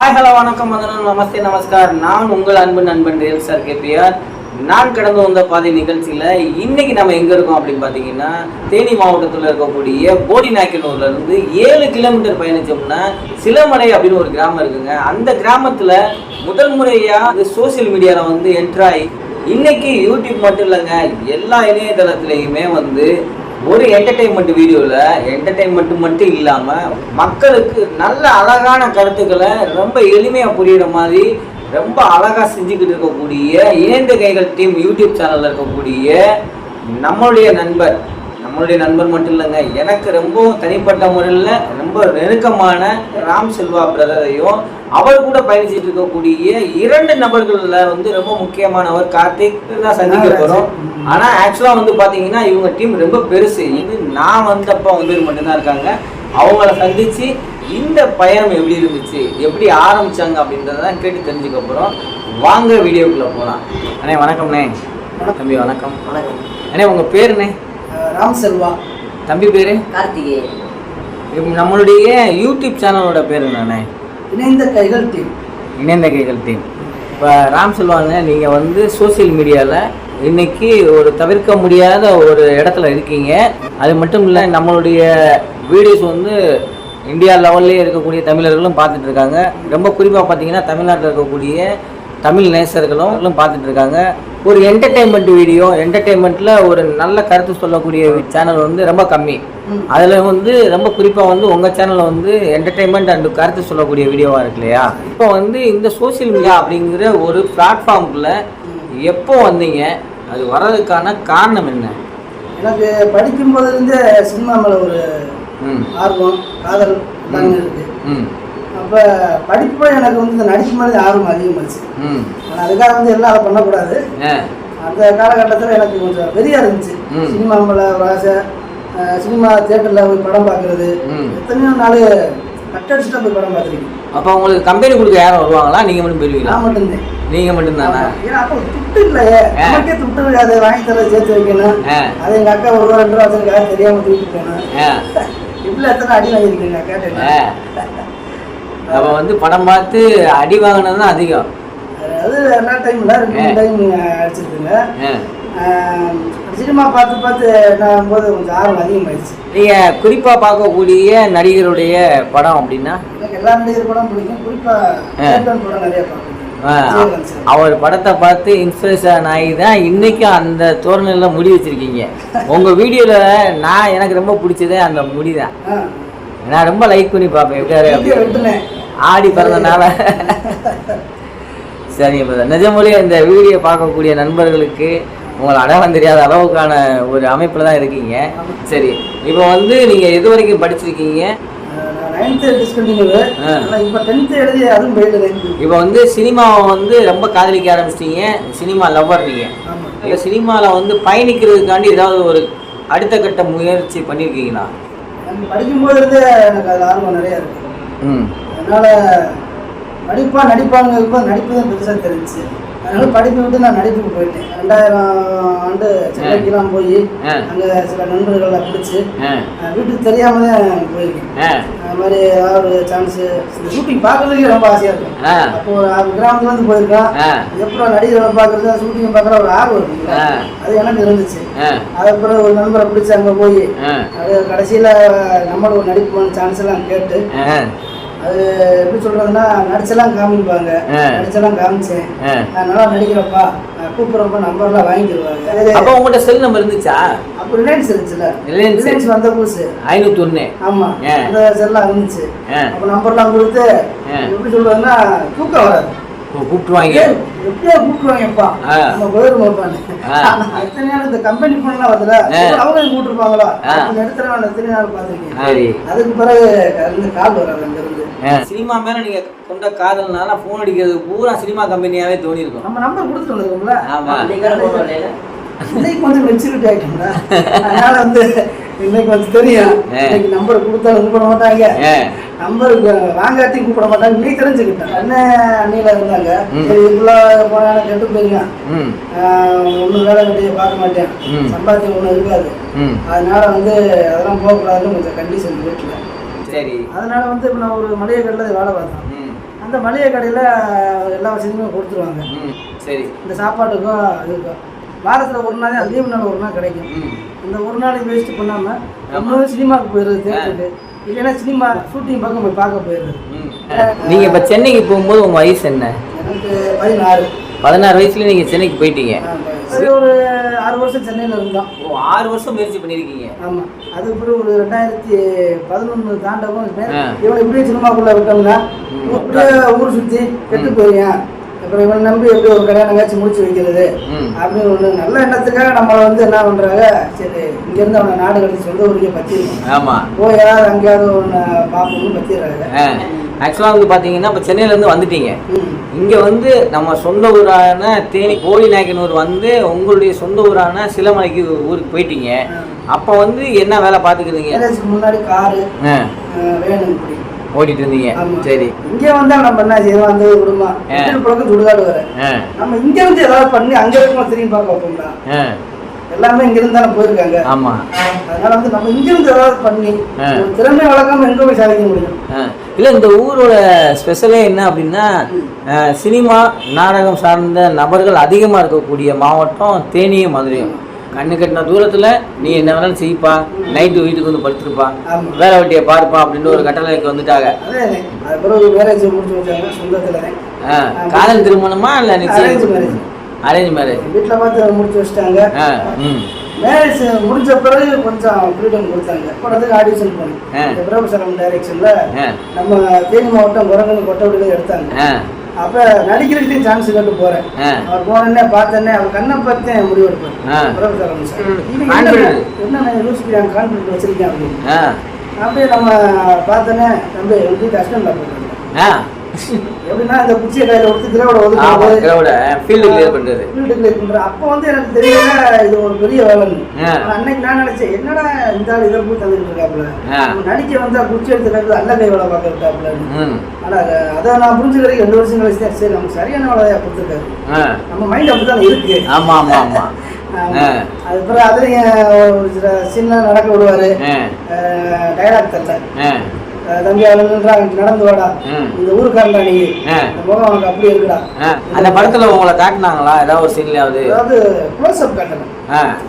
Hi hello வணக்கம் வந்தனம் நமஸ்தே நமஸ்கார். நான் உங்கள் அன்பு நண்பன் ரியல் சார் கேபிஆர். நான் கடந்து வந்த பாதை நிகழ்ச்சியில் இன்னைக்கு நம்ம எங்கே இருக்கோம் அப்படின்னு பார்த்தீங்கன்னா, தேனி மாவட்டத்தில் இருக்கக்கூடிய போடிநாயக்கனூர்ல இருந்து 7 கிலோமீட்டர் பயணிச்சோம்னா சிலமலை அப்படின்னு ஒரு கிராமம் இருக்குங்க. அந்த கிராமத்தில் முதல் முறையாக சோசியல் மீடியாவில் வந்து என்ட்ராகி இன்னைக்கு யூடியூப் மட்டும் இல்லைங்க, எல்லா இணையதளத்துலேயுமே வந்து ஒரு என்டர்டெயின்மெண்ட் வீடியோவில் என்டர்டெயின்மெண்ட் மட்டும் இல்லாமல் மக்களுக்கு நல்ல அழகான கருத்துக்களை ரொம்ப எளிமையாக புரிகிற மாதிரி ரொம்ப அழகாக செஞ்சுக்கிட்டு இருக்கக்கூடிய இணைந்த கைகள் டீம் யூடியூப் சேனலில் இருக்கக்கூடிய நம்மளுடைய நண்பர் மட்டும் இல்லைங்க, எனக்கு ரொம்ப தனிப்பட்ட முறையில் ரொம்ப நெருக்கமான ராம் செல்வா பிரதரையும் அவர் கூட பயணிச்சுட்டு இருக்கக்கூடிய 2 நபர்களில் வந்து ரொம்ப முக்கியமானவர் கார்த்திக் தான் சந்திக்க போகிறோம். ஆனால் ஆக்சுவலாக வந்து பார்த்தீங்கன்னா இவங்க டீம் ரொம்ப பெருசு. இது நான் வந்தப்போ வந்து மட்டும்தான் இருக்காங்க. அவங்கள சந்தித்து இந்த பயணம் எப்படி இருந்துச்சு, எப்படி ஆரம்பித்தாங்க அப்படின்றதான் கேட்டு தெரிஞ்சுக்க போகிறோம். வாங்க வீடியோக்குள்ளே போகலாம். அண்ணே வணக்கம்ண்ணே. தம்பி வணக்கம். வணக்கம் அண்ணே, உங்கள் பேருண்ணே? ராம் செல்வா. தம்பி பேர்? கார்த்திகே. நம்மளுடைய யூடியூப் சேனலோட பேர் என்னண்ணே? இணைந்த கைகள் டீம். இப்போ ராம் செல்வாங்க, நீங்கள் வந்து சோசியல் மீடியாவில் இன்னைக்கு ஒரு தவிர்க்க முடியாத ஒரு இடத்துல இருக்கீங்க. அது மட்டும் இல்லை, நம்மளுடைய வீடியோஸ் வந்து இந்தியா லெவல்லே இருக்கக்கூடிய தமிழர்களும் பார்த்துட்டு இருக்காங்க. ரொம்ப குறிப்பாக பார்த்தீங்கன்னா தமிழ்நாட்டில் இருக்கக்கூடிய தமிழ் நேசர்களும் பார்த்துட்டு இருக்காங்க. ஒரு என்டர்டெயின்மெண்ட் வீடியோ, என்டர்டெயின்மெண்ட்டில் ஒரு நல்ல கருத்து சொல்லக்கூடிய சேனல் வந்து ரொம்ப கம்மி. அதில் வந்து ரொம்ப குறிப்பாக வந்து உங்கள் சேனலில் வந்து என்டர்டெயின்மெண்ட் அண்ட் கருத்து சொல்லக்கூடிய வீடியோவாக இருக்கு இல்லையா? இப்போ வந்து இந்த சோசியல் மீடியா அப்படிங்கிற ஒரு பிளாட்ஃபார்முக்குள்ள எப்போ வந்தீங்க, அது வர்றதுக்கான காரணம் என்ன? எனக்கு படிக்கும் போதுலேருந்து சினிமா மேலே ஒரு ஆர்வம், காதல் எல்லாமே இருக்கு. அப்போ படிப்பு எனக்கு வந்து இந்த நடிப்பு மேலே ஆர்வம் அதிகமாச்சு. ஆனால் அதுக்காக வந்து எல்லாம் அதை பண்ணக்கூடாது. அந்த காலகட்டத்தில் எனக்கு கொஞ்சம் வெறியா இருந்துச்சு. சினிமா மேலே ஒரு ஆசை. சினிமா தியேட்டரில் போய் படம் பார்க்குறது, எத்தனையோ நாள் கட்டடிச்சுட்டு போய் படம் பார்த்துருக்கீங்க. அப்போ உங்களுக்கு கம்பெனி கொடுக்க யாரும் வருவாங்களா? நீங்கள் மட்டும் போயிருவீங்களா? நான் மட்டும்தான். நீங்கள் மட்டும்தானா? ஏன்னா அப்போ துட்டு இல்லையே, நமக்கே துட்டு அதை வாங்கி தர சேர்த்து வைக்கணும். அது எங்கள் அக்கா 1 ரூபா 2 ரூபா வச்சிருக்காக தெரியாமல் தூக்கிட்டு போனேன். இவ்வளோ எத்தனை அடி வாங்கியிருக்கீங்க கேட்டேன். அப்போ வந்து படம் பார்த்து அடி வாங்கினது தான் அதிகம். அது எல்லா டைமில் 2 டைம் அடிச்சிருக்குங்க. சினிமா பார்த்து நான் போது கொஞ்சம் ஆர்வம் அதிகமாகிடுச்சு. நீங்கள் குறிப்பாக பார்க்கக்கூடிய நடிகருடைய படம் அப்படின்னா? எனக்கு எல்லா நடிகர் படம் பிடிக்கும். குறிப்பாக படம் நிறைய பார்ப்பேன். அவர் படத்தை பார்த்து இன்ஸ்பிரேஷன் ஆகி தான் இன்றைக்கும் அந்த தோரணையில் முடி வச்சுருக்கீங்க. உங்கள் வீடியோவில் எனக்கு ரொம்ப பிடிச்சதே அந்த முடி தான். நான் ரொம்ப லைக் பண்ணி பார்ப்பேன் ஆடி பிறந்தனால. சரி, நிஜமொழியாக இந்த வீடியோ பார்க்கக்கூடிய நண்பர்களுக்கு உங்களை அடையாளம் தெரியாத அளவுக்கான ஒரு அமைப்பில் தான் இருக்கீங்க. சரி, இப்போ வந்து நீங்கள் எது வரைக்கும் படிச்சிருக்கீங்க? இப்போ வந்து சினிமாவை வந்து ரொம்ப காதலிக்க ஆரம்பிச்சிட்டீங்க, சினிமா லவ்வர் நீங்கள். இல்லை, சினிமாவில் வந்து பயணிக்கிறதுக்காண்டி ஏதாவது ஒரு அடுத்த கட்ட முயற்சி பண்ணியிருக்கீங்களா? படிக்கும்போது எனக்கு அது ஆர்வம் நிறையா இருக்கு. அதனால நடிப்பாங்க நடிப்பு தான் பெருசாக தெரிஞ்சிச்சு. அதனால படிப்பை விட்டு நான் நடிப்புக்கு போயிட்டேன். 2000 ஆண்டு சென்னைக்கெல்லாம் போய் அங்கே சில நண்பர்களை பிடிச்சி வீட்டுக்கு தெரியாம தான் போயிருக்கேன். அது மாதிரி ஏதாவது ஒரு சான்ஸு ஷூட்டிங் பார்க்கறதுக்கே ரொம்ப ஆசையாக இருக்கும். அப்போ கிராமத்துலேருந்து போயிருக்கேன். எப்போ நடிகர்களை பார்க்குறது, ஷூட்டிங் பார்க்குற ஒரு ஆர்வம் இருக்குங்களா, அது எனக்கு இருந்துச்சு. அதுக்கப்புறம் ஒரு நண்பரை பிடிச்சி அங்கே போய் அது கடைசியில் நம்மளோட ஒரு நடிப்பு சான்ஸ் எல்லாம் கேட்டு, அது எப்படி சொல்றதுன்னா, நடிச்செல்லாம் காமிப்பாங்க. நடிச்செல்லாம் காமிச்சேன், நான் நல்லா நடிக்கிறப்பா, கூப்பிட்றப்ப நம்பர்லாம் வாங்கிடுவாங்க. அப்போ உங்கள்கிட்ட செல் நம்பர் இருந்துச்சா? அப்போ ரிலையன்ஸ் இருந்துச்சுல, ரிலையன்ஸ் வந்த புதுசு 501. ஆமா, அந்த செல்லாம் இருந்துச்சு. அப்போ நம்பர்லாம் கொடுத்து எப்படி சொல்றதுன்னா, தூக்கம் வராது, கூப்பிட்டுருவாங்க. எப்படியா கூப்பிட்டுருவாங்கப்பா, நம்ம போயிருவோம்ப்பான்னு. எத்தனை நாள் இந்த கம்பெனி போனலாம் வருதுல, அவங்க கூப்பிட்டுருப்பாங்களா, எடுத்துற எத்தனை நாள் பார்த்துருக்கேன். அதுக்கு பிறகு கால் வராது அங்க இருந்து. சினிமா மேல நீங்க கொண்ட காதல்னால போன் அடிக்கிறது பூரா சினிமா கம்பெனியாவே தோணி இருக்கும். நம்ம நம்பர் கொடுத்துட்டு வந்திருக்கோம்ல. ஆமா, இன்னைக்கு கொஞ்சம் மெச்சூரிட்டி ஆயிட்டோம்ல, அதனால வந்து இன்னைக்கு வந்து தெரியும். இன்னைக்கு நம்பர் கொடுத்தாலும் கூப்பிட மாட்டாங்க, நம்பருக்கு வாங்காட்டி கூப்பிட மாட்டாங்க. இன்னைக்கு தெரிஞ்சுக்கிட்டேன். அண்ணில இருந்தாங்க, சரி இவ்வளோ போனாலும் கெட்டு போயிருங்க, ஒன்றும் வேலை கட்டியை பார்க்க மாட்டேன், சம்பாத்தியம் ஒன்றும் இருக்காது, அதனால வந்து அதெல்லாம் போகக்கூடாதுன்னு கொஞ்சம் கண்டிஷன் வீட்டில். சரி, அதனால வந்து இப்போ நான் ஒரு மளிகை கடையில் வேலை பார்த்தேன். அந்த மளிகை கடையில் எல்லா வசதியுமே கொடுத்துருவாங்க. சரி. இந்த சாப்பாட்டுக்கும் இதுக்கும் வாரத்தில் ஒரு நாள் தான், லீவு நாள் ஒரு நாள் கிடைக்கும். இந்த ஒரு நாளைக்கு வேஸ்ட் பண்ணாமல் நம்மளும் சினிமாவுக்கு போயிடுறது தேட்டருக்கு, இல்லைன்னா சினிமா ஷூட்டிங் பக்கம் போய் பார்க்க போயிடுறது. நீங்கள் இப்போ சென்னைக்கு போகும்போது உங்கள் வயசு என்ன? எனக்கு 16. 16 வயசுல நீங்கள் சென்னைக்கு போயிட்டீங்க. சரி, ஒரு 6 வருஷம் சென்னையில் இருந்தோம். 6 வருஷம் முயற்சி பண்ணியிருக்கீங்க. ஆமாம். அதுக்கப்புறம் ஒரு 2011 தாண்டவும் இவனை இப்படியே சினிமாக்குள்ளே விட்டோம்னா இப்படியே ஊர் சுற்றி கெட்டு போயிருக்கேன், அப்புறம் இவனை நம்பி எப்படி ஒரு கல்யாணம் காட்சி முடிச்சு வைக்கிறது அப்படின்னு ஒன்று நல்ல எண்ணத்துக்காக நம்மளை என்ன பண்ணுறாங்க, சரி இங்கேருந்து அவனை நாடு கழிச்சு சொந்த ஊருக்கே பற்றிருக்கோம். ஆமாம். போய் யாராவது அங்கேயாவது ஒன்று பார்ப்போம்னு பற்றிடுறாங்க. ஆக்சுவலாக பார்த்தீங்கன்னா இப்போ சென்னையிலேருந்து வந்துட்டீங்க. இங்கே நம்ம சொந்த ஊரான தேனி போடிநாயக்கனூர் உங்களுடைய சொந்த ஊரான சிலமலைக்கு ஊருக்கு போயிட்டீங்க. அப்போ என்ன வேலை பார்த்துக்கிறீங்க? முன்னாடி காரு வேணும் இப்படி ஓட்டிட்டு இருந்தீங்க. சரி. இங்கே வந்தால் நம்ம என்ன செய்வோம், அந்த குடும்பம் பழக்கம் சுடுகாடு வர நம்ம இங்கே ஏதாவது பண்ணி அங்கே இருக்கோம் திரும்பி பார்க்க வைப்போம்னா எல்லாமே இங்கிருந்து தானே போயிருக்காங்க. ஆமா. அதனால நம்ம இங்கிருந்து ஏதாவது பண்ணி ஒரு திறமை வளர்க்காம எங்க போய் சாதிக்க முடியும். இல்லை, இந்த ஊரோட ஸ்பெஷலே என்ன அப்படின்னா சினிமா நாடகம் சார்ந்த நபர்கள் அதிகமாக இருக்கக்கூடிய மாவட்டம் தேனியும் மதுரையும். கண்ணு கட்டின தூரத்தில் நீ என்ன வேணாலும் செய்ப்பா, நைட்டு வீட்டுக்கு படுத்துருப்பா, வேலை வெட்டியை பார்ப்பா அப்படின்னு ஒரு கட்டளைக்கு வந்துட்டாங்க. அதுக்கப்புறம் மேரேஜ் முடிச்சு வச்சாங்க சொந்தத்தில். காதல் திருமணமா இல்லை நிச்சயம்? Arrange marriage. வீட்டில் பார்த்து முடிச்சு வச்சிட்டாங்க. மேரேஜ் முடிஞ்ச பிறகு கொஞ்சம் ஃப்ரீடம் கொடுத்தாங்க. படத்துக்கு ஆடிஷன் பண்ணி பிரபுசரம் டைரக்ஷனில் நம்ம தேனி மாவட்டம் குரங்கனி கொட்டவடியில் எடுத்தாங்க. அப்போ நடிக்கிறதுக்கு சான்ஸ் கேட்டு போகிறேன். அவர் போனேன்னே பார்த்தேன்னே அவர் கண்ணை பார்த்தேன் முடிவெடுப்பேன். பிரபுசரம் சார் என்ன யூஸ் கான்ஃபிடன்ட் வச்சிருக்கேன் அப்படின்னு. அப்படியே நம்ம பார்த்தோன்னே தம்பி எப்படி கஷ்டம் இல்லை போகிறாங்க. எப்படின்னா இந்த குச்சியை கையில் கொடுத்து திராவிட ஒதுக்குறது, ஃபீல்டு கிளியர் பண்ணுறது. அப்போ எனக்கு தெரியல இது ஒரு பெரிய வேலைன்னு. அன்னைக்கு நான் நினைச்சேன், என்னடா இந்த ஆள் இதை போய் தந்துட்டு இருக்காப்புல, நடிக்க வந்தா குச்சி எடுத்துக்கிறது அல்ல கை வேலை பார்க்க விட்டாப்புல. ஆனால் அதை நான் புரிஞ்சுக்கிறதுக்கு 2 வருஷம் கழிச்சு தான் சரி நமக்கு சரியான வேலையா கொடுத்துருக்காரு. நம்ம மைண்ட் அப்படிதான் இருக்கு. ஆமா ஆமா ஆமா. அதுக்கப்புறம் அதுலயும் சில சின்ன நடக்க விடுவாரு, டயலாக் தரல, தம்பி நடந்து வாடா, இந்த ஊருக்காரா நீ, இந்த முகம் அவனுக்கு அப்படி இருக்குடா. அந்த படத்துல உங்களை காட்டினாங்களா ஏதாவது ஒரு சீன்லயாவது? அதாவது க்ளோஸ் அப் காட்டணும்,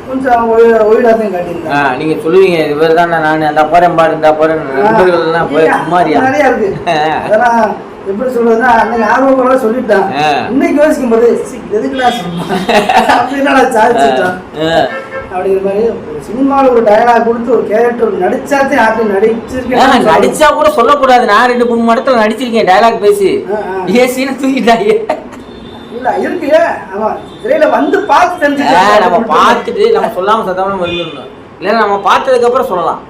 கொஞ்சம் ஒயிடாத்தையும் காட்டியிருந்தாங்க. நீங்க சொல்லுவீங்க இவர் தானே நான் அந்த போறேன் பாரு இந்த போறேன் நண்பர்கள்லாம் சும்மாரியா நிறைய இருக்கு. அதெல்லாம் எப்படி சொல்றதுன்னா அன்னைக்கு ஆர்வம் சொல்லிட்டான், இன்னைக்கு யோசிக்கும் போது எதுக்குடா சொன்னான் அப்படின்னா சாதிச்சுட்டான் அப்படிங்கிற மாதிரி. சினிமாவில் ஒரு டயலாக் கொடுத்து ஒரு கேரக்டர் நடிச்சாத்தே ஆட்டி நடிச்சிருக்கேன். நடிச்சா கூட சொல்லக்கூடாது, நான் 2-3 மடத்துல நடிச்சிருக்கேன் டயலாக் பேசி. ஏன் சீனை தூக்கிட்டாங்க இல்ல இருக்கு. ஆமா, திரையில பார்த்து தெரிஞ்சு நம்ம பார்த்துட்டு நம்ம சொல்லாம சத்தமா வந்துடணும், இல்லைன்னா நம்ம பார்த்ததுக்கு அப்புறம் சொல்லலாம்.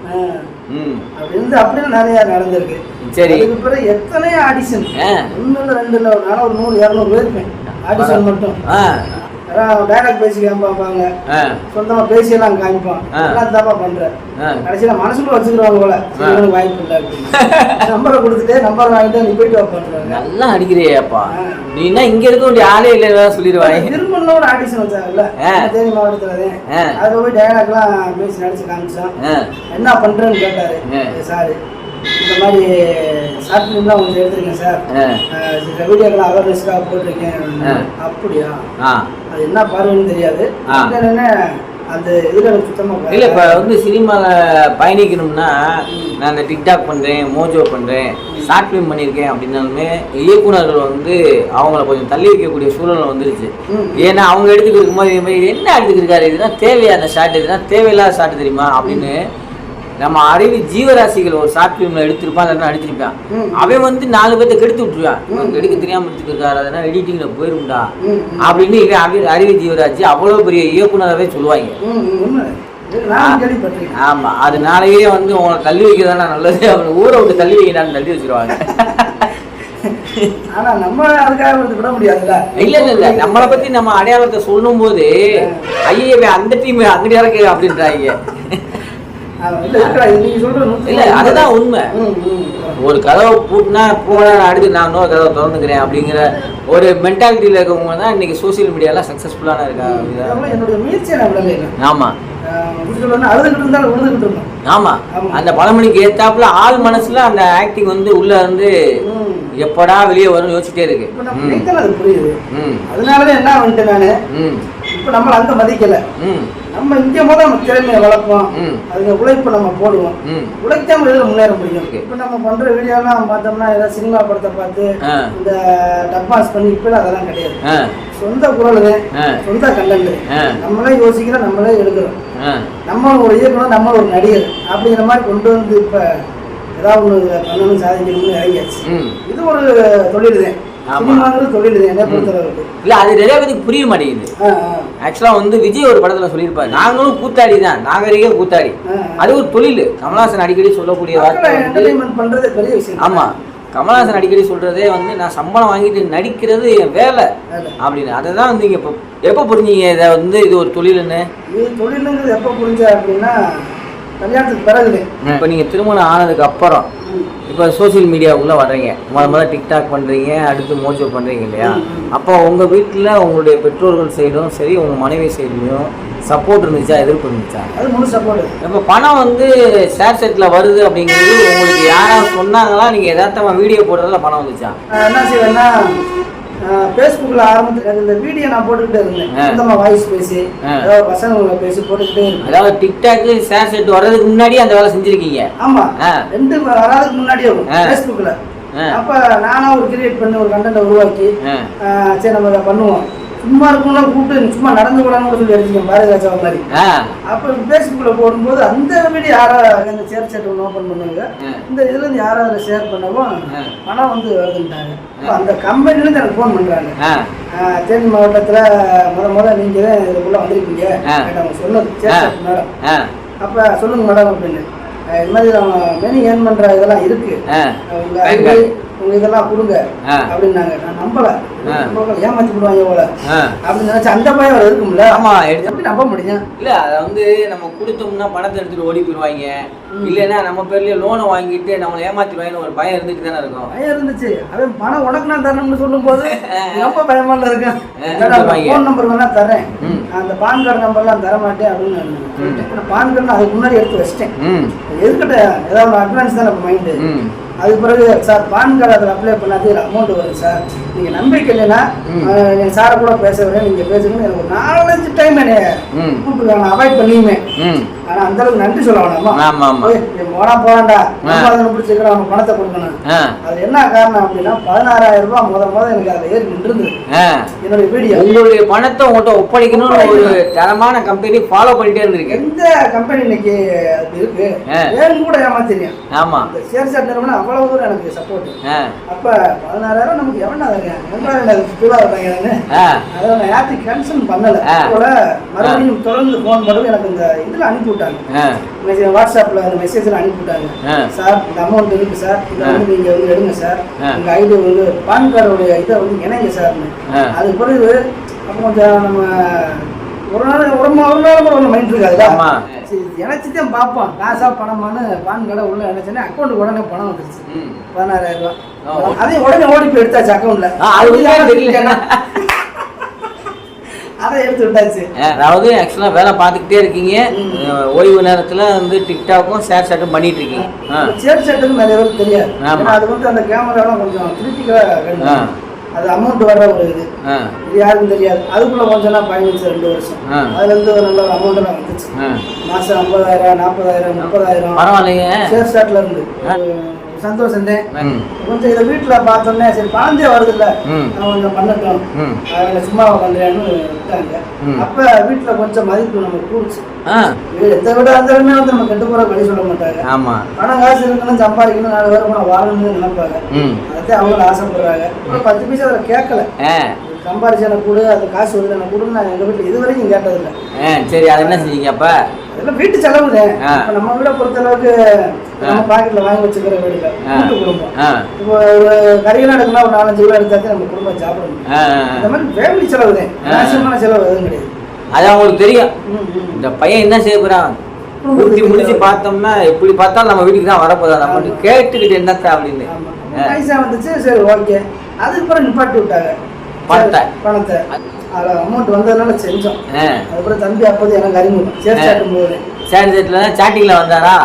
அப்படின்னு நிறைய நடந்திருக்கு. சரி. அதுக்கு பிறகு எத்தனை ஆடிஷன், 1 இல்ல 2 இல்ல, நானும் ஒரு 100-200 பேருப்பேன் ஆடிஷன் மட்டும். டைலாக் பேசி காமிப்பாங்க, சொந்தமா பேசியெல்லாம் காமிப்பான், எல்லாம் தப்பா பண்றேன். கடைசியில மனசுக்குள்ள வச்சுக்கிறவங்க போல வாய்ப்பு இல்லை அப்படின்னு நம்பரை கொடுத்துட்டு நம்பர் வாங்கிட்டு நீ போயிட்டு பண்றாங்க. நல்லா அடிக்கிறியப்பா நீ, என்ன இங்க இருக்க வேண்டிய ஆளே இல்லை சொல்லிடுவாங்க. திருமணம் ஒரு ஆடிஷன் வச்சாங்கல்ல தேனி மாவட்டத்துல, அதுல போய் டைலாக் எல்லாம் பேசி நடிச்சு காமிச்சான். என்ன பண்றேன்னு கேட்டாரு சாரு, இந்த மாதிரி ஷார்ட் ஃபிலிம்லாம் கொஞ்சம் எடுத்துருக்கேன் சார், இந்த வீடியோக்கெல்லாம் அவேர்னஸ்க்காக போட்டிருக்கேன். அப்படியா, அது என்ன பார்வைன்னு தெரியாது. என்ன அந்த இதில் சுத்தமாக இல்லை. இப்போ சினிமாவில் பயணிக்கணும்னா நான் இந்த டிக்டாக் பண்ணுறேன், மோஜோ பண்ணுறேன், ஷார்ட் ஃபிலிம் பண்ணியிருக்கேன் அப்படின்னாலுமே இயக்குநர்கள் அவங்கள கொஞ்சம் தள்ளி வைக்கக்கூடிய சூழ்நிலை வந்துருச்சு. ஏன்னா அவங்க எடுத்துக்கிட்டு இருக்கும்போது இது மாதிரி என்ன எடுத்துக்கிட்டு இதுதான் தேவையான ஷார்ட், இதுதான் தேவையில்லாத ஷார்ட் தெரியுமா அப்படின்னு நம்ம அறிவு ஜீவராசிகள் ஒரு ஷார்ட் ஃபிலிம்ல எடுத்திருப்பான், இல்லைன்னா நடிச்சிருப்பான். அவன் 4 பேர்த்த கெடுத்து விட்டுருவான், எடுக்க தெரியாம எடுத்துருக்காரு, அதனால எடிட்டிங்ல போயிருந்தா அப்படின்னு இவன் அறிவு ஜீவராசி அவ்வளவு பெரிய இயக்குனரவே சொல்லுவாங்க. ஆமா, அதனாலயே உங்களை தள்ளி வைக்கிறதானா நல்லது, அவங்க ஊரை விட்டு தள்ளி வைக்கிறான்னு தள்ளி வச்சிருவாங்க. ஆனா நம்ம அதுக்காக விட முடியாதுல்ல. இல்ல நம்மளை பத்தி நம்ம அடையாளத்தை சொல்லும் போது ஐயே அந்த டீம் அங்கடி இறக்கு அப்படின்றாங்க. இல்ல அதுதான் உண்மை. ஒரு கதவை பூட்டினா போனா அடுத்து நான் இன்னொரு கதவை திறந்துக்கிறேன் அப்படிங்கிற ஒரு மென்டாலிட்டியில இருக்கவங்க தான் இன்னைக்கு சோசியல் மீடியால சக்சஸ்ஃபுல்லான இருக்காங்க. ஆமா ஆமா, அந்த பழமொழிக்கு ஏத்தாப்புல ஆள் மனசுல அந்த ஆக்டிங் உள்ள இருந்து எப்படா வெளியே வரும் யோசிச்சுட்டே இருக்கு. இப்போ நம்ம நினைத்தாலும் அது புரியுது. ம் அதனாலதான் என்ன வந்துட்டு நானு இப்போ நம்மள அங்க மதிக்கல. நம்ம இங்க போது நம்ம திறமையை வளர்ப்போம், அதுக்கு உழைப்பு நம்ம போடுவோம், உழைக்காம இதுல முன்னேற முடியும். இப்ப நம்ம பண்ற வீடியோலாம் பார்த்தோம்னா ஏதாவது சினிமா படத்தை பார்த்து இந்த டப்பாஸ் பண்ணி இப்ப அதெல்லாம் கிடையாது. சொந்த குரலுங்க, சொந்த கண்டென்ட், நம்மளே யோசிக்கிறோம், நம்மளே எடுக்கிறோம், நம்ம ஒரு இயக்குனர், நம்ம ஒரு நடிகர் அப்படிங்கிற மாதிரி கொண்டு வந்து இப்ப ஏதாவது ஒண்ணு பண்ணணும் சாதிக்கணும்னு இறங்கியாச்சு. இது ஒரு தொழில் தான், சினிமாங்கிறது தொழில் தான் என்ன பொறுத்தளவுக்கு. இல்ல அது நிறைய பேருக்கு புரிய மாட்டேங்குது. ஆக்சுவலா வந்து விஜய் ஒரு படத்துல சொல்லியிருப்பாரு, நாங்களும் கூத்தாடி தான், நாகரிக கூத்தாடி, அது ஒரு தொழில். கமலஹாசன் அடிக்கடி சொல்லக்கூடிய வார்த்தை என்டர்டெயின்மெண்ட் பண்றது பெரிய விஷயம். ஆமா, கமலஹாசன் அடிக்கடி சொல்றதே வந்து நான் சம்பளம் வாங்கிட்டு நடிக்கிறது என் வேலை அப்படின்னு. அதை தான் வந்து இங்க எப்போ புரிஞ்சீங்க இதை வந்து இது ஒரு தொழில்னு? இது தொழிலுங்கிறது எப்போ புரிஞ்சா அப்படின்னா கல்யாணத்துக்கு பிறகு. இப்போ நீங்க திருமணம் ஆனதுக்கு அப்புறம் இப்போ சோசியல் மீடியாவுக்குள்ளே வர்றீங்க, முதல்ல டிக்டாக் பண்ணுறீங்க, அடுத்து மோஜோ பண்ணுறீங்க இல்லையா? அப்போ உங்கள் வீட்டில் உங்களுடைய பெற்றோர்கள் சைடும் சரி, உங்கள் மனைவி சைட்லையும் சப்போர்ட் இருந்துச்சா, எதிர்ப்பு இருந்துச்சா? அது முழு சப்போர்ட். இப்போ பணம் வந்து ஷேர் செட்டில் வருது அப்படிங்கிறது உங்களுக்கு யாராவது சொன்னாங்களா? நீங்கள் எதார்த்தமாக வீடியோ போடுறதுல பணம் வந்துச்சா? என்ன செய்வேன்னா ஃபேஸ்புக்கில் ஆரம்பத்தில் இந்த வீடியோ நான் போட்டுக்கிட்டே இருந்தேன், சொந்தமாக வாய்ஸ் பேசி ஏதாவது பசங்களை பேசி போட்டுக்கிட்டே இருந்தேன். அதாவது டிக்டாக்கு ஷேர் செட் வர்றதுக்கு முன்னாடியே அந்த வேலை செஞ்சுருக்கீங்க? ஆமாம், 2 வராதுக்கு முன்னாடியே ஃபேஸ்புக்கில். அப்போ நானாக ஒரு கிரியேட் பண்ணி ஒரு கண்டென்ட்டை உருவாக்கி சரி நம்ம இதை பண்ணுவோம், சும்மா இருக்கணும்னா கூப்பிட்டு சும்மா நடந்து கூடான்னு சொல்லி எடுத்துக்கேன் பாரதிராஜா மாதிரி. அப்போ ஃபேஸ்புக்கில் போடும்போது அந்த வீடியோ யாராவது அந்த ஷேர் சேட் ஒன்று ஓப்பன் பண்ணுவாங்க, இந்த இதுலேருந்து யாராவது ஷேர் பண்ணவும் பணம் வந்து வருதுன்ட்டாங்க. அந்த கம்பெனிலேருந்து எனக்கு ஃபோன் பண்ணுறாங்க, தேனி மாவட்டத்தில் முதல் நீங்கள் தான் இதுக்குள்ளே வந்திருக்கீங்க அவங்க சொன்னது ஷேர் சேட் மேடம். அப்போ சொல்லுங்க மேடம் அப்படின்னு, இது மாதிரி மெனி ஏர்ன் பண்ணுற இதெல்லாம் இருக்குது, உங்கள் ஐடி உங்க இதெல்லாம் கொடுங்க அப்படின்னாங்க. நான் நம்பல, ஏமாத்தி விடுவாங்க போல அப்படின்னு நினைச்சு அந்த பயம் இருக்கும்ல. ஆமா, எப்படி நம்ப முடியும்? இல்ல அதை வந்து நம்ம கொடுத்தோம்னா பணத்தை எடுத்துட்டு ஓடி போயிடுவாங்க, இல்லைன்னா நம்ம பேர்லயே லோனை வாங்கிட்டு நம்மளை ஏமாத்திடுவாங்கன்னு ஒரு பயம் இருந்துட்டு தானே இருக்கும். பயம் இருந்துச்சு. அவன் பணம் உனக்கு நான் தரணும்னு சொல்லும் போது ரொம்ப பயமா இருக்கேன். ஃபோன் நம்பர் வேணா தரேன், அந்த பான் கார்டு நம்பர்லாம் தர மாட்டேன் அப்படின்னு. பான் கார்டு அதுக்கு முன்னாடி எடுத்து வச்சிட்டேன், எதுக்கிட்ட ஏதாவது அட்வான்ஸ் தான் நம்ம மைண்டு. அதுக்கு பிறகு சார் பான் கார்டு அதில் அப்ளை பண்ணாது அமௌண்ட் வரும் சார், நீங்கள் நம்பிக்கை இல்லைன்னா நீங்கள் சாரை கூட பேச வரேன், நீங்கள் பேசுங்கன்னு எனக்கு ஒரு 4-5 டைம் என்னை கூப்பிட்டுருக்காங்க, நான் அவாய்ட் பண்ணியுமே. ஆனால் அந்த அளவுக்கு நன்றி சொல்ல வேணாமா, போனா போறாண்டா பிடிச்சிருக்கிற அவங்க பணத்தை கொடுக்கணும். அது என்ன காரணம் அப்படின்னா 16,000 ரூபாய் முதல் எனக்கு அதில் ஏறி நின்றுது என்னுடைய வீடியோ. உங்களுடைய பணத்தை உங்கள்கிட்ட ஒப்படைக்கணும்னு ஒரு தரமான கம்பெனி ஃபாலோ பண்ணிட்டே இருந்திருக்கு. எந்த கம்பெனி இன்னைக்கு அது இருக்கு ஏன்னு கூட ஏமாத்திரியும். ஆமா, இந்த ஷேர் சாட் நிறுவனம் அவ்வளவு தூரம் எனக்கு சப்போர்ட். அப்ப 16,000 நமக்கு எவனா அதை நான் யார்த்தையும் கன்சர்ன் பண்ணல. மறுபடியும் தொடர்ந்து போன் பண்ணி எனக்கு இந்த இதுல அனுப்பி விட்டாங்க, வாட்ஸ்அப்ல அந்த மெசேஜ்ல அனுப்பி விட்டாங்க. சார் இந்த அமௌண்ட் இருக்கு சார், இதை வந்து நீங்க வந்து எடுங்க சார், உங்க ஐடி வந்து பான் கார்டுடைய இதை வந்து இணைங்க சார்னு. அது பிறகு அப்போ கொஞ்சம் நம்ம ஒரு நாள் கூட ஒன்று மைண்ட் இருக்காதுல்ல, இணைச்சிதான் பார்ப்போம் காசா பணமானு. பான் கார்டை உள்ள இணைச்சேன்னா அக்கௌண்ட்டுக்கு உடனே பணம் வந்துருச்சு 16,000 ரூபாய். அதையும் உடனே ஓடி போய் எடுத்தாச்சு அக்கௌண்ட்ல, அதை எடுத்து விட்டாச்சு. அதாவது ஆக்சுவலா வேலை பார்த்துக்கிட்டே இருக்கீங்க, ஓய்வு நேரத்துல வந்து டிக்டாக்கும் ஷேர் சாட்டும் பண்ணிட்டு இருக்கீங்க. ஷேர் சாட்டுக்கு நிறைய பேருக்கு தெரியாது, அது வந்து அந்த கேமராலாம் கொஞ்சம் கிரிட்டிக்கலா, அது அமௌண்ட் வர்ற ஒரு இது யாருக்கும் தெரியாது. அதுக்குள்ள கொஞ்சம் பயணிச்சு 2 வருஷம், அதுல இருந்து ஒரு நல்ல ஒரு அமௌண்ட் எல்லாம் வந்துச்சு. மாசம் 50,000 40,000 30,000 பரவாயில்லையே ஷேர் சாட்ல இருந்து. சந்தோஷம் தான். கொஞ்சம் இதை வீட்டுல பார்த்தோன்னே சரி பணந்தே வருது இல்ல, நம்ம கொஞ்சம் பண்ணட்டும், சும்மா பண்றேன்னு விட்டாங்க. அப்ப வீட்டுல கொஞ்சம் மதிப்பு நம்ம கூடுச்சு. எதை விட அந்த வந்து நம்ம கெட்டு போற வழி சொல்ல மாட்டாங்க. பணம் காசு இருக்கணும், சம்பாதிக்கணும், 4 பேர் கூட வாழணும்னு நினைப்பாங்க. அதான் அவங்களும் ஆசைப்படுறாங்க. ஒரு 10 பைசா அதில் கேட்கல, சம்பாதிச்சு எனக்கு கொடு, அது காசு வருது எனக்கு கொடுன்னு நான் எங்க வீட்டுல இது வரைக்கும் கேட்டதில்லை. சரி, அதை என்ன செஞ்சீங்க? அப்ப அதெல்லாம் வீட்டு செலவுங்க. நம்ம வீட பொறுத்த அளவுக்கு நம்ம பாக்கெட்ல வாங்கி வச்சுக்கிற வீடுல கூட்டு குடும்பம். இப்போ ஒரு கறியெல்லாம் எடுக்கணும், ஒரு 4-5 கிலோ எடுத்தாச்சு நம்ம குடும்பம் சாப்பிடணும். இந்த மாதிரி ஃபேமிலி செலவு தான், அவசியமான செலவு எதுவும் கிடையாது. அது அவங்களுக்கு தெரியும், இந்த பையன் என்ன செய்ய போறான் முடிச்சு பார்த்தோம்னா எப்படி பார்த்தாலும் நம்ம வீட்டுக்கு தான் வரப்போதான், நம்ம கேட்டுக்கிட்டு என்னத்த அப்படின்னு பைசா வந்துச்சு. சரி ஓகே, அதுக்கப்புறம் நிப்பாட்டி விட்டாங்க பணத்தை. அதில் அமௌண்ட் வந்ததுனால செஞ்சோம். அதுக்கப்புறம் தம்பி அப்போது எனக்கு அறிமுகம் சேர் சாட்டும் போது. சேர் சாட்டில் சாட்டிங்கில் வந்தாரா?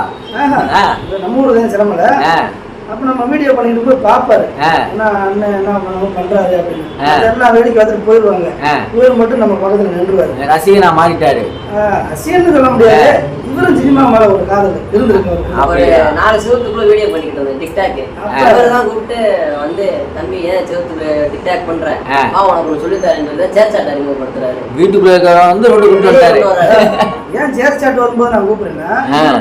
நம்ம ஊர் தான் சிரமல. அப்ப நம்ம வீடியோ பண்ணிட்டு போய் பாப்பாரு என்ன அண்ணன் என்ன பண்றாரு அப்படின்னு அதெல்லாம் வேடிக்கை பார்த்துட்டு போயிடுவாங்க. இவர் மட்டும் நம்ம பக்கத்துல நின்றுவாரு. ரசிகனா மாறிட்டாரு. ரசிகன்னு சொல்ல முடியாது, இவரும் சினிமா மேல ஒரு காதல் இருந்திருக்கு. அவரு 4 சிவத்துக்குள்ள வீடியோ பண்ணிக்கிட்டு இருந்தேன் டிக்டாக். அவர்தான் கூப்பிட்டு வந்து தம்பி ஏன் சிவத்துக்கு டிக்டாக் பண்ற உனக்கு சொல்லித்தாருன்றத சேர்ச்சாட் அறிமுகப்படுத்துறாரு. வீட்டுக்குள்ள இருக்கிற வந்து ரோடு கொண்டு வந்தாரு. ஏன் சேர்ச்சாட் வரும்போது நான் கூப்பிடுறேன்னா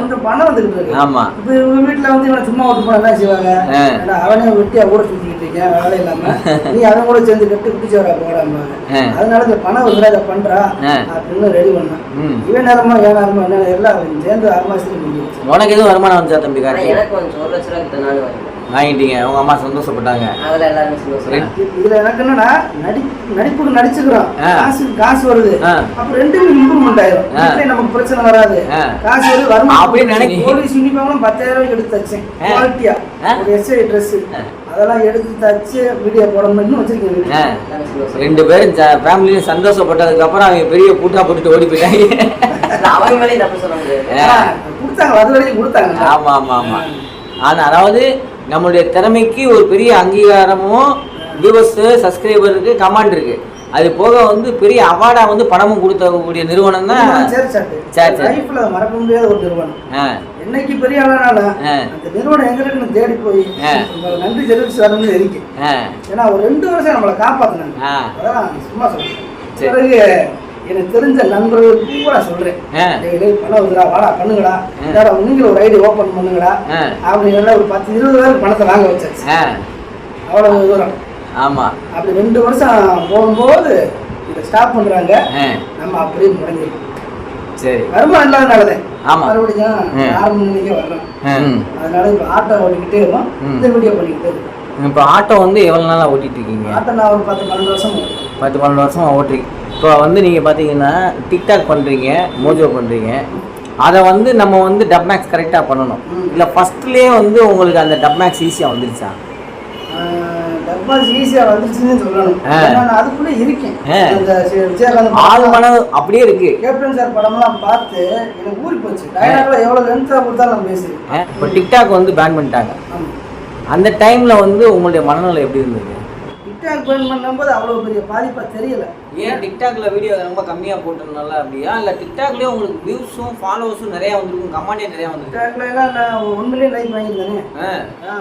கொஞ்சம் பணம் வந்துகிட்டு இருக்கு. ஆமா, இப்ப இவங்க வீட்டுல வந்து இவனை சும்மா விட்டு போனா என்ன செய்வாங்க? அவனே வெட்டியா கூட சுத்திக்கிட்டு இருக்கேன் வேலை இல்லாம, நீ அவன் கூட சேர்ந்து கட்டு குடிச்சவரா போடாம, அதனால இந்த பணம் வந்து அதை பண்றா அப்படின்னு ரெடி பண்ணான். இவன் நேரமா ஏன் நேரமா என்ன எல்லாம் சேர்ந்து 6 மாசத்துக்கு முடிஞ்சிருச்சு. உனக்கு எதுவும் வருமானம் வந்துச்சா தம்பி? எனக்கு கொஞ்சம் 1 லட்ச ரூபாய்க்கு நானும் வாங்கிட்டீங்க. உங்க அம்மா சந்தோஷப்பட்டாங்க. அதுல எல்லாரும் சந்தோஷம். இதுல எனக்கு என்னன்னா நடிப்புக்கு நடிச்சுக்கிறோம், காசு வருது, அப்புறம் 2மே இம்ப்ரூவ்மெண்ட் ஆயிரும். நமக்கு பிரச்சனை வராது, காசு வருது, வருமானம். அப்படின்னு நினைக்க போலீஸ் யூனிஃபார்ம் 10,000 ரூபாய்க்கு எடுத்து தச்சேன் குவாலிட்டியா, ஒரு எஸ்ஐ ட்ரெஸ் அதெல்லாம் எடுத்து தச்சு வீடியோ போடணும்னு வச்சிருக்கேன். 2 பேரும் ஃபேமிலியும் சந்தோஷப்பட்டதுக்கு அப்புறம் அவங்க பெரிய பூட்டா போட்டுட்டு ஓடி போயிட்டாங்க. அவங்க மேலே தப்பு சொல்ல முடியாது, கொடுத்தாங்க, அது வரைக்கும் கொடுத்தாங்க. ஆமா ஆமா ஆமா. ஆனா அதாவது நம்மளுடைய திறமைக்கு ஒரு பெரிய அங்கீகாரமும் வியூவர்ஸ் சப்ஸ்கிரைபருக்கு கமாண்ட் இருக்கு. அது போக வந்து பெரிய அவார்டா வந்து பணமும் கொடுத்தக்கூடிய நிறுவனம் தான் லைஃப்ல மறக்க முடியாத ஒரு நிறுவனம். என்னைக்கு பெரிய ஆளானால அந்த நிறுவனம் எங்களுக்கு தேடி போய் நன்றி தெரிவிச்சு வரணும்னு இருக்கு. ஏன்னா ஒரு 2 வருஷம் நம்மளை காப்பாத்தினாங்க. அதான் சும்மா சொல்றேன். பிறகு எனக்கு தெரிஞ்ச நண்பர்களுக்கு கூட சொல்றேன், பணம் வருதுடா வாடா பண்ணுங்கடா, நீங்களும் ஒரு ஐடி ஓபன் பண்ணுங்கடா அப்படின்னு ஒரு 10-20 பேருக்கு பணத்தை வாங்க வச்சாச்சு. அவ்வளவு தூரம். ஆமா, அப்படி 2 வருஷம் போகும்போது இதை ஸ்டாப் பண்றாங்க, நம்ம அப்படியே முடங்கிடும். சரி, வருமானம் இல்லாதனாலதான் ஆமா மறுபடியும் 6 மணிக்கே வர்றோம். அதனால இப்ப ஆட்டோ ஓட்டிக்கிட்டே இருக்கோம், இந்த வீடியோ பண்ணிக்கிட்டே இருக்கோம். இப்போ ஆட்டோ வந்து எவ்வளோ நாளாக ஓட்டிகிட்டு இருக்கீங்க? ஆட்டோ நான் ஒரு 10-12 வருஷம் 10-12 வருஷம் ஓட்டுறீங்க. இப்போ வந்து நீங்கள் பார்த்தீங்கன்னா டிக்டாக் பண்ணுறீங்க, மோஜோ பண்ணுறீங்க, அதை வந்து நம்ம வந்து டப்மேக்ஸ் கரெக்டாக பண்ணணும். இல்லை ஃபஸ்ட்லேயே வந்து உங்களுக்கு அந்த டப்மேக்ஸ் ஈஸியாக வந்துருச்சா? டப்மேக்ஸ் ஈஸியாக வந்துருச்சுன்னு சொல்லணும். நான் அதுக்குள்ளே இருக்கேன். ஆள் மனம் அப்படியே இருக்கு. கேப்டன் சார் படம்லாம் பார்த்து எனக்கு ஊறி போச்சு. டயலாக்ல எவ்வளோ லென்த்தாக கொடுத்தாலும் நான் பேசுகிறேன். இப்போ டிக்டாக் வந்து பேன் பண்ணிட்டாங்க. அந்த டைமில் வந்து உங்களுடைய மனநிலை எப்படி இருந்தது? டிக்டாக் பேன் பண்ணும்போது அவ்வளோ பெரிய பாதிப்பாக தெரியல. ஏன் டிக்டாக்ல வீடியோ ரொம்ப கம்மியாக போட்டதுனால அப்படியா, இல்லை டிக்டாக்லேயே உங்களுக்கு வியூஸும் ஃபாலோவர்ஸும் நிறையா வந்துருக்கும், கமெண்டே நிறையா வந்துருக்கு? டிக்டாக்ல எல்லாம் நான் 1 மில்லியன் லைக் வாங்கியிருந்தேனே.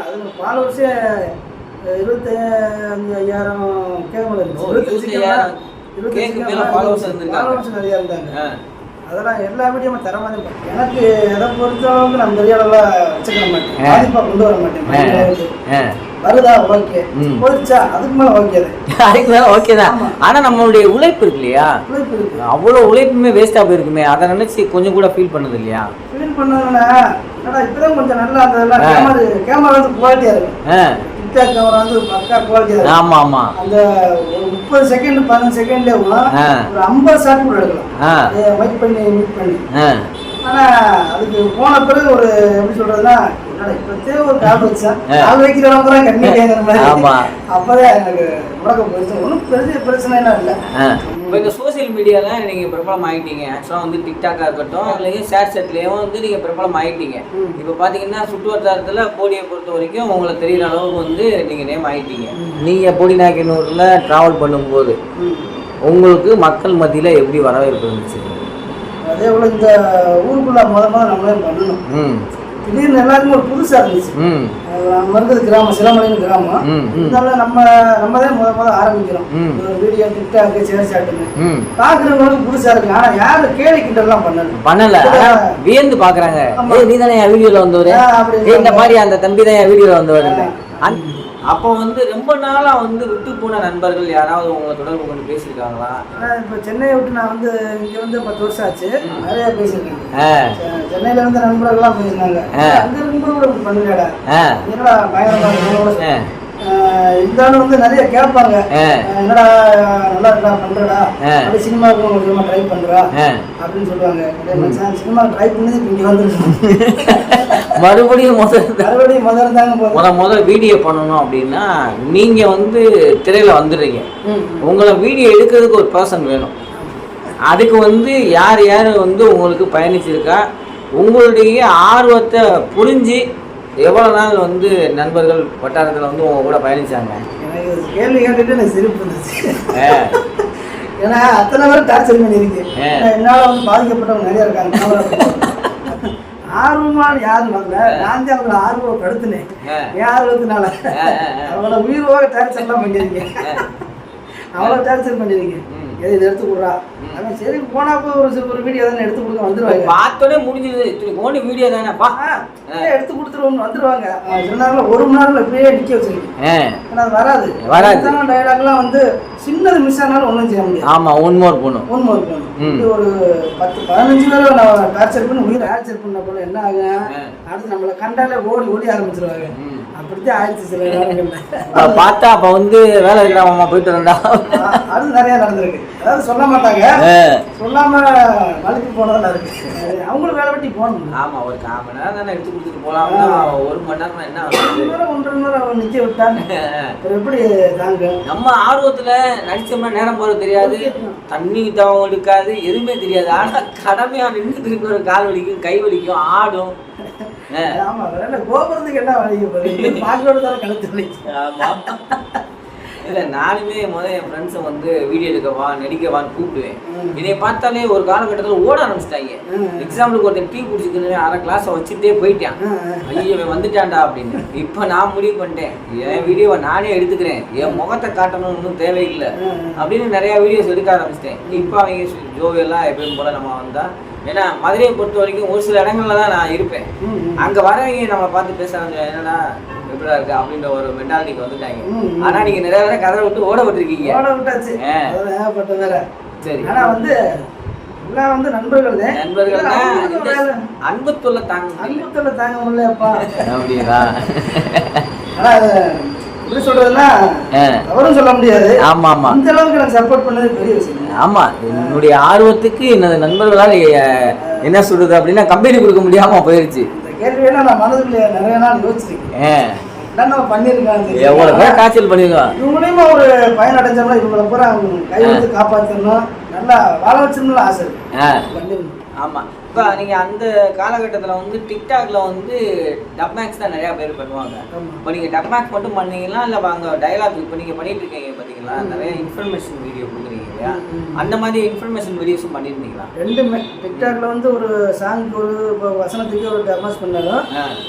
அதில் ஃபாலோவர்ஸே 25,000 கேமரா இருந்துச்சு. 25,000 ஃபாலோவர்ஸ் நிறையா இருந்தாங்க. அதெல்லாம் எல்லா வீடியோமே தரமாக எனக்கு எதை பொறுத்தளவுக்கு நான் பெரிய அளவில் வச்சுக்க மாட்டேன், பாதிப்பாக கொண்டு வர மாட்டேன். வருதா ஓகே, போயிடுச்சா அதுக்கு மேலே ஓகே தான், அதுக்கு மேலே ஓகே தான். ஆனால் நம்மளுடைய உழைப்பு இருக்கு இல்லையா, உழைப்பு இருக்கு, அவ்வளோ உழைப்புமே வேஸ்ட்டாக போயிருக்குமே, அதை நினச்சி கொஞ்சம் கூட ஃபீல் பண்ணது இல்லையா? ஃபீல் பண்ணதுன்னா இப்போதான் கொஞ்சம் நல்லா அந்த கேமரா வந்து குவாலிட்டியாக இருக்கும். டிக்டாக் கேமரா வந்து பக்கா குவாலிட்டியாக இருக்கும். ஆமாம் ஆமாம். அந்த ஒரு 30 செகண்ட் 15 செகண்ட்லேயே ஒரு 50 ஷாட் கூட எடுக்கலாம், மைக் பண்ணி மீட் பண்ணி. ஆனால் அதுக்கு போன பிறகு ஒரு எப்படி சொல்றதுன்னா, இப்போதே ஒரு கால் வச்சேன், கால் வைக்கிறவங்க தான் கண்ணி கேட்குற மாதிரி. அப்போதான் எனக்கு முடக்க போயிடுச்சு. ஒன்றும் பெரிய பிரச்சனை எல்லாம் இல்லை. இப்போ இந்த சோசியல் மீடியாவில் நீங்கள் பிரபலம் ஆகிட்டீங்க. ஆக்சுவலாக வந்து டிக்டாக்காக இருக்கட்டும், அதுலேயும் ஷேர் செட்லேயும் வந்து நீங்கள் பிரபலம் ஆகிட்டீங்க. இப்போ பார்த்தீங்கன்னா சுற்று வட்டாரத்தில் போடியை பொறுத்த வரைக்கும் உங்களுக்கு தெரிகிற அளவுக்கு வந்து நீங்கள் நேம் ஆகிட்டீங்க. நீங்கள் போடிநாயக்கனூரில் ட்ராவல் பண்ணும்போது உங்களுக்கு மக்கள் மத்தியில் எப்படி வரவேற்பு இருந்துச்சு? அதே போல் இந்த ஊருக்குள்ள முதல்ல நம்மளே பண்ணணும். திடீர்னு எல்லாருக்கும் ஒரு புதுசாக இருந்துச்சு. நம்ம இருக்கிறது கிராமம், சிலமலைன்னு கிராமம். இருந்தாலும் நம்ம தான் முதல்ல ஆரம்பிக்கிறோம் ஒரு வீடியோ, டிக்டாக், ஷேர் சாட்டுன்னு. பார்க்குறவங்களுக்கு புதுசாக இருக்கு. ஆனால் யாரும் கேலி கிண்டெல்லாம் பண்ணல, வியந்து பார்க்குறாங்க. நீ தானே என் வீடியோவில் வந்தவர், இந்த மாதிரி அந்த தம்பி தான் என் வீடியோவில் வந்தவர். அப்போ வந்து ரொம்ப நாளாக வந்து விட்டு போன நண்பர்கள் யாராவது உங்களை தொடர்பு கொண்டு பேசியிருக்காங்களா? இப்போ சென்னையை விட்டு நான் வந்து இங்கே வந்து 10 வருஷம் ஆச்சு, நிறையா பேசியிருக்கேன். சென்னையில் வந்து நண்பர்கள்லாம் பேசினாங்க, அங்கே இருக்கும்போது கூட பண்ணுங்கடா, என்னடா பயங்கரமாக இருந்தாலும் வந்து நிறைய கேட்பாங்க, என்னடா நல்லா இருக்கா பண்றடா, அப்படி சினிமாவுக்கு கொஞ்சமா ட்ரை பண்றா அப்படின்னு சொல்லுவாங்க. சினிமா ட்ரை பண்ணி இங்க வந்துருக்கோம், மறுபடியும் முதல்ல வீடியோ பண்ணணும் அப்படின்னா நீங்க வந்து திரையில வந்துடுறீங்க. உங்களை வீடியோ எடுக்கிறதுக்கு ஒரு பர்சன் வேணும். அதுக்கு வந்து யார் யார் வந்து உங்களுக்கு பயணிச்சிருக்கா, உங்களுடைய ஆர்வத்தை புரிஞ்சு எவ்வளோ நாள் வந்து நண்பர்கள் வட்டாரத்தில் வந்து உங்க கூட பயணிச்சாங்க? எனக்கு கேள்வி கேட்டுட்டு எனக்கு சிரிப்பு வந்துச்சு. ஏன்னா அத்தனை பேரும் டார்ச்சர் பண்ணியிருக்கு. என்னால் வந்து பாதிக்கப்பட்டவங்க நிறைய இருக்காங்க. ஆர்வமான யாரும் வரல, நான் தான் அவங்களை ஆர்வப்படுத்தினேன். என் ஆர்வத்தினால அவங்கள உயிரோக டார்ச்சர்லாம் பண்ணியிருக்கேன். அவ்வளோ டார்ச்சர் பண்ணியிருக்கேன். எது இதை எடுத்து கொடுறா, அவன் சரி போனாப்போ ஒரு வீடியோ தானே எடுத்து கொடுக்க வந்துடுவாங்க. பார்த்தோன்னே முடிஞ்சது, இத்தனை வீடியோ தானேப்பா எடுத்து கொடுத்துருவோம்னு வந்துடுவாங்க. சொன்னாலும் 1 மணி நேரத்தில் இப்படியே நிற்க வச்சிருக்கேன். ஏன்னா அது வராது. டைலாக்லாம் வந்து சின்னது மிஸ் ஆனாலும் ஒன்றும் செய்ய முடியாது. ஆமாம், ஒன் மோர் போகணும். இது ஒரு 10-15 பேரை நான் டார்ச்சர் பண்ணி உயிரை டார்ச்சர் பண்ண போல என்ன ஆகும், அடுத்து நம்மளை கண்டாலே ஓடி ஆரம்பிச்சிருவாங்க. அப்படித்தான் ஆயிடுச்சு சில நேரங்கள்ல. பார்த்தா அப்போ வந்து வேலை இருக்கிறாம போயிட்டு வந்தா அது நிறைய நடந்திருக்கு. அதாவது சொல்ல மாட்டாங்க, சொல்லாம வலிக்கு போனதெல்லாம் இருக்கு. அவங்களும் வேலை வெட்டி போகணும். ஆமாம், ஒரு 1/4 மணி நேரம் தானே எடுத்து கொடுத்துட்டு போகலாம். 1 மணி நேரம் என்ன 1.5 மணி நேரம் நிற்க விட்டாங்க. எப்படி தாங்க நம்ம ஆர்வத்தில் நடிச்சோம்னா நேரம் போகிறது தெரியாது, தண்ணி தவம் எடுக்காது, எதுவுமே தெரியாது. ஆனால் கடமையாக நின்று திருப்பி ஒரு கால் வலிக்கும், கை வலிக்கும், ஆடும். ஆமா, கோபுரத்துக்கு என்ன வலிக்கும், பாக்கோட தான் கழுத்து வலிக்கும். ஆமா இல்லை, நானுமே முதல் என் ஃப்ரெண்ட்ஸை வந்து வீடியோ எடுக்கவா நடிக்கவான்னு கூப்பிடுவேன். இதை பார்த்தாலே ஒரு காலகட்டத்தில் ஓட ஆரம்பிச்சிட்டாங்க. எக்ஸாம்பிளுக்கு ஒருத்தன் டீ குடிச்சுக்கணும், அரை கிளாஸை வச்சுட்டே போயிட்டான். ஐயோ வந்துட்டான்டா அப்படின்னு. இப்போ நான் முடிவு பண்ணிட்டேன், என் வீடியோவை நானே எடுத்துக்கிறேன், என் முகத்தை காட்டணும்னு ஒன்றும் தேவையில்லை அப்படின்னு நிறையா வீடியோஸ் எடுக்க ஆரம்பிச்சிட்டேன். இப்போ அவங்க ஜோவியெல்லாம் எப்பயும் போல நம்ம வந்தா, ஏன்னா மதுரையை பொறுத்த வரைக்கும் ஒரு சில இடங்கள்ல தான் நான் இருப்பேன். அங்கே வரவங்க நம்ம பார்த்து பேசுறாங்க, என்னடா எப்படா இருக்கு அப்படின்ற ஒரு மென்டாலிட்டிக்கு வந்துட்டாங்க. ஆனா நீங்க நிறைய பேரை கதை விட்டு ஓட விட்டுருக்கீங்க. ஓட விட்டாச்சு. சரி, ஆனா வந்து எல்லாம் வந்து நண்பர்கள் அன்புத்துள்ள தாங்க முடியலப்பா அப்படியா? ஆனா எப்படி சொல்றதுன்னா அவரும் சொல்ல முடியாது. ஆமா ஆமா, இந்த அளவுக்கு எனக்கு சப்போர்ட் பண்ணது பெரிய விஷயம். ஆமா, என்னுடைய ஆர்வத்துக்கு எனது நண்பர்களால் என்ன சொல்றது அப்படின்னா கம்பெனி கொடுக்க முடியாம போயிருச்சு. கேள்வியெல்லாம் நான் மனதுக்குள்ள நிறைய நாள் யோசிச்சிருக்கேன். நம்ம பண்ணியிருக்காங்க, எவ்வளவு பேர் காய்ச்சல் பண்ணிருக்கோம். இவங்களையுமா ஒரு பயன் அடைஞ்சோம்னா இவங்களை பூரா கை வந்து காப்பாற்றணும், நல்லா வாழ வச்சிருந்தோம்னு ஆசை இருக்கு. ஆமா, இப்போ நீங்கள் அந்த காலகட்டத்தில் வந்து டிக்டாக்ல வந்து டப்மேக்ஸ் தான் நிறையா பேர் பண்ணுவாங்க. இப்போ நீங்கள் டப்மேக்ஸ் மட்டும் பண்ணீங்களா இல்லை அங்கே டைலாக் இப்போ நீங்கள் பண்ணிட்டு இருக்கீங்க பார்த்தீங்களா, நிறைய இன்ஃபர்மேஷன் வீடியோ கொடுக்குறீங்க இல்லையா, அந்த மாதிரி இன்ஃபர்மேஷன் வீடியோஸும் பண்ணியிருந்தீங்களா? ரெண்டுமே. டிக்டாக்ல வந்து ஒரு சாங்க்கு ஒரு வசனத்துக்கு ஒரு டெமாஸ் பண்ணாலும்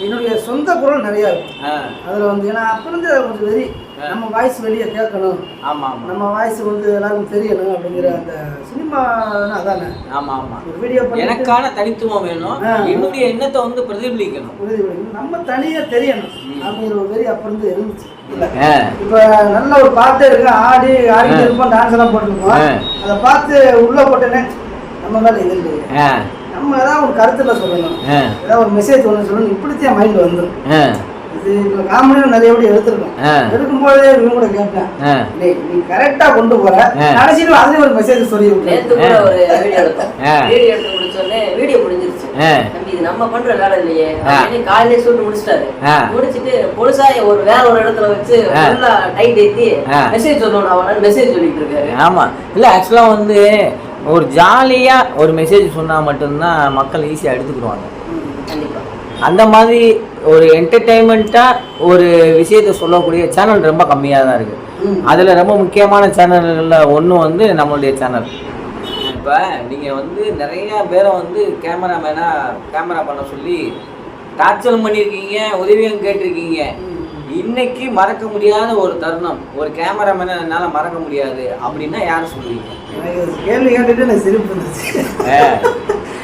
என்னுடைய சொந்த குரல் நிறையா இருக்கும் அதில் வந்து. ஏன்னா அப்போ இருந்து கொஞ்சம் வெறி, நம்ம வாய்ஸ் வெளியே கேட்கணும், ஆமாம், நம்ம வாய்ஸ் வந்து எல்லாருக்கும் தெரியணும் அப்படிங்கிற அந்த சினிமா அதானே. ஆமாம் ஆமாம், வீடியோ எனக்கான தனித்துவம் வேணும், என்னுடைய எண்ணத்தை வந்து பிரதிபலிக்கணும், நம்ம தனியா தெரியணும் அப்படிங்கிற ஒரு வெறி அப்ப இருந்து இருந்துச்சு. இப்ப நல்ல ஒரு பாட்டு இருக்கு, ஆடிட்டு இருப்போம், டான்ஸ் எல்லாம் போட்டுருப்போம். அதை பார்த்து உள்ள போட்டேனே நம்ம மேல இது இல்லை, நம்ம ஏதாவது ஒரு கருத்துல சொல்லணும், ஏதாவது ஒரு மெசேஜ் ஒன்று சொல்லணும், இப்படித்தான் மைண்ட் வந்துடும். இது காமெடியும் நிறைய எப்படி எடுத்திருக்கோம். எடுக்கும்போதே இவங்க கூட கேட்பேன், நீ கரெக்டா கொண்டு போற, கடைசியில் அதுலயும் ஒரு மெசேஜ் சொல்லி நேத்து கூட ஒரு வீடியோ எடுத்தோம். வீடியோ எடுத்து முடிச்சோடனே வீடியோ முடிஞ்சிருச்சு. இது நம்ம பண்ற வேலை இல்லையே அப்படின்னு காலையிலே சொல்லிட்டு முடிச்சிட்டாரு. முடிச்சுட்டு பொழுசாய வேற ஒரு இடத்துல வச்சு ஃபுல்லா டைட் ஏத்தி மெசேஜ் சொல்லணும் அவன் மெசேஜ் சொல்லிட்டு இருக்காரு. ஆமா, இல்ல ஆக்சுவலா வந்து ஒரு ஜாலியா ஒரு மெசேஜ் சொன்னா மட்டும்தான் மக்கள் ஈஸியா எடுத்துக்கிடுவாங்க. கண்டிப்பா அந்த மாதிரி ஒரு என்டர்டெயின்மெண்ட்டாக ஒரு விஷயத்தை சொல்லக்கூடிய சேனல் ரொம்ப கம்மியாக தான் இருக்குது. அதில் ரொம்ப முக்கியமான சேனல்களில் ஒன்று வந்து நம்மளுடைய சேனல். இப்போ நீங்கள் வந்து நிறையா பேரை வந்து கேமரா பண்ண சொல்லி டார்ச்சர் பண்ணியிருக்கீங்க, உதவியும் கேட்டிருக்கீங்க. இன்னைக்கு மறக்க முடியாத ஒரு தருணம், ஒரு கேமராமேனை என்னால் மறக்க முடியாது அப்படின்னா யாரும் சொல்லுவீங்க? கேள்வி கேட்டுட்டு எனக்கு சிரிப்பு வந்துச்சு.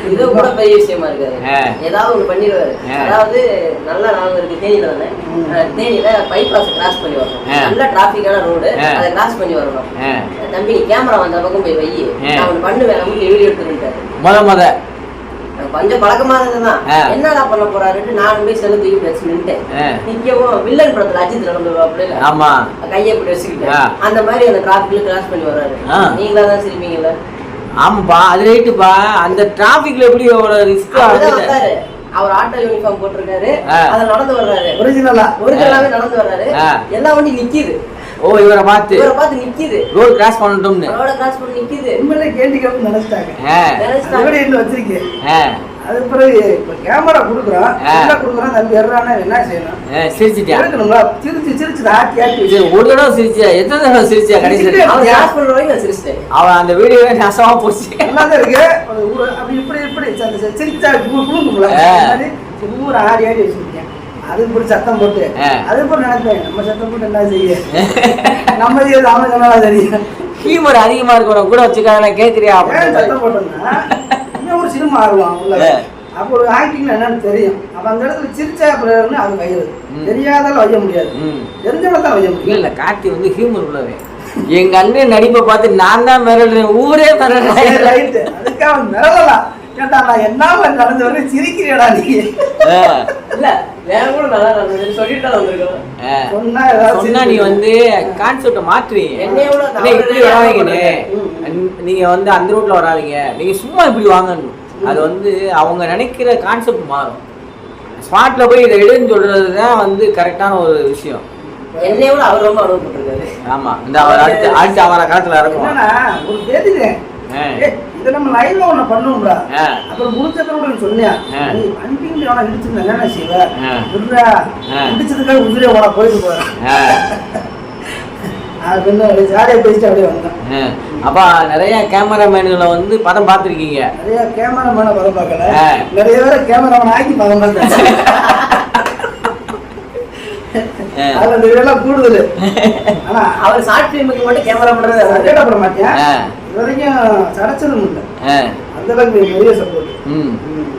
இது கூட பெரிய விஷயமா இருக்காரு, ஏதாவது ஒன்று பண்ணிடுவாரு. அதாவது நல்லா நாங்கள் இருக்கு தேனியில தானே, தேனியில பைபாஸ் கிராஸ் பண்ணி வரணும், நல்ல டிராபிக்கான ரோடு, அதை கிராஸ் பண்ணி வரணும். தம்பி நீ கேமரா வந்த பக்கம் போய் வை, நான் ஒன்று பண்ணுவேன் அப்படின்னு வீடியோ எடுத்துக்கிட்டாரு. கொஞ்சம் பழக்கமா இருந்ததுதான், என்னடா பண்ண போறாருன்னு நானும் போய் செல்லு தூக்கி வச்சு நின்ட்டேன். நிக்கவும் வில்லன் படத்துல அஜித் நடந்துருவாப்புல கையை இப்படி வச்சுக்கிட்டேன். அந்த மாதிரி அந்த டிராபிக்ல கிராஸ் பண்ணி வர்றாரு. நீங்களா தான் சிரிப்பீங்கல்ல? ஆமாப்பா, அது ரைட்டுப்பா. அந்த டிராபிக்ல எப்படி ரிஸ்க் வந்தாரு, அவர் ஆட்டோ யூனிஃபார்ம் போட்டிருக்காரு, அதை நடந்து வர்றாரு, ஒரிஜினலாவே நடந்து வர்றாரு, எல்லா வண்டி நிக்கிது. ஓ, இவரை பார்த்து நிக்கிது, ரோட் கிராஸ் பண்ணட்டும்னு ரோட கிராஸ் பண்ணி நிக்கிது. உண்மையிலே கேள்வி கேட்டு நினைச்சிட்டாங்க வச்சிருக்கேன். அது பிறகு இப்ப கேமரா கொடுக்குறோம் கொடுக்குறோம் தம்பி எறானா என்ன செய்யணும் சிரிச்சிட்டியா எடுக்கணுங்களா சிரிச்சு ஆட்டி ஆட்டி இது ஒரு தடவை சிரிச்சியா எத்தனை தடவை சிரிச்சியா கடைசி அவன் அந்த வீடியோவே நசமா போச்சு நல்லாதான் இருக்கு அப்படி இப்படி சிரிச்சா குழுங்குங்களா ஊரை ஆடி ஆடி வச்சிருக்கேன் அதுக்கு போட்டு சத்தம் போட்டு அது போட்டு நினைப்பேன் நம்ம சத்தம் போட்டு என்ன செய்ய நம்ம செய்யறது அவனுக்கு என்ன தெரியும் ஹியூமர் அதிகமா இருக்கிறவங்க கூட வச்சுக்காங்க கேட்குறியா சத்தம் போட்டோம்னா இன்னும் ஒரு சினிமா ஆடுவான் உள்ள அப்போ ஒரு ஆக்டிங் என்னன்னு தெரியும் அப்ப அந்த இடத்துல சிரிச்சா அப்புறம் அது வைக்கிறது தெரியாதால வைக்க முடியாது தெரிஞ்சவங்க தான் வைக்க முடியும் இல்ல கார்த்தி வந்து ஹியூமர் உள்ளவே எங்க அண்ணன் நடிப்பை பார்த்து நான் தான் மிரடுறேன் ஊரே மிரடுறேன் ரைட்டு அதுக்காக அவன் மிரளலாம் கேட்டா நான் என்ன நடந்து வரேன் சிரிக்கிறேடா நீ இல்ல வேற கூட நல்லா நடந்தது சொல்லிட்டு வந்திருக்கோம் சொன்னா நீ வந்து கான்செப்ட மாற்றுவீங்க இப்படி வராதீங்கன்னு நீங்க வந்து அந்த ரூட்ல வராதீங்க நீங்க சும்மா இப்படி வாங்கணும் அது வந்து அவங்க நினைக்கிற கான்செப்ட் மாறும் ஸ்பாட்ல போய் இதை எடுன்னு சொல்றதுதான் வந்து கரெக்டான ஒரு விஷயம் என்னையோட அவர் ரொம்ப அனுபவப்பட்டிருக்காரு ஆமா இந்த அவர் அடுத்த அவர காலத்துல இருக்கும் ஒரு பேதிலே இதை நம்ம லைவ்ல ஒண்ணு பண்ணுவோம்டா அப்புறம் முடிச்சதோட சொன்னியா நீ வண்டிங்க அவனை இடிச்சிருந்தா என்ன செய்வ இடிச்சதுக்காக உதிரே உன போயிட்டு போறேன் ஜாலியா பேசிட்டு அப்படியே வந்தேன் அப்ப நிறைய கேமராமேன்களை வந்து படம் பார்த்துருக்கீங்க நிறைய கேமராமேனை படம் பார்க்கல நிறைய பேரை கேமராமேன் ஆக்கி படம் பார்த்தேன் அதுல இந்த இதெல்லாம் கூடுதல் ஆனா அவர் ஷார்ட் ஃபிலிமுக்கு மட்டும் கேமரா பண்றது போட மாட்டேன் இது வரைக்கும் சடைச்சதும் இல்லை அந்த அளவுக்கு பெரிய சப்போர்ட்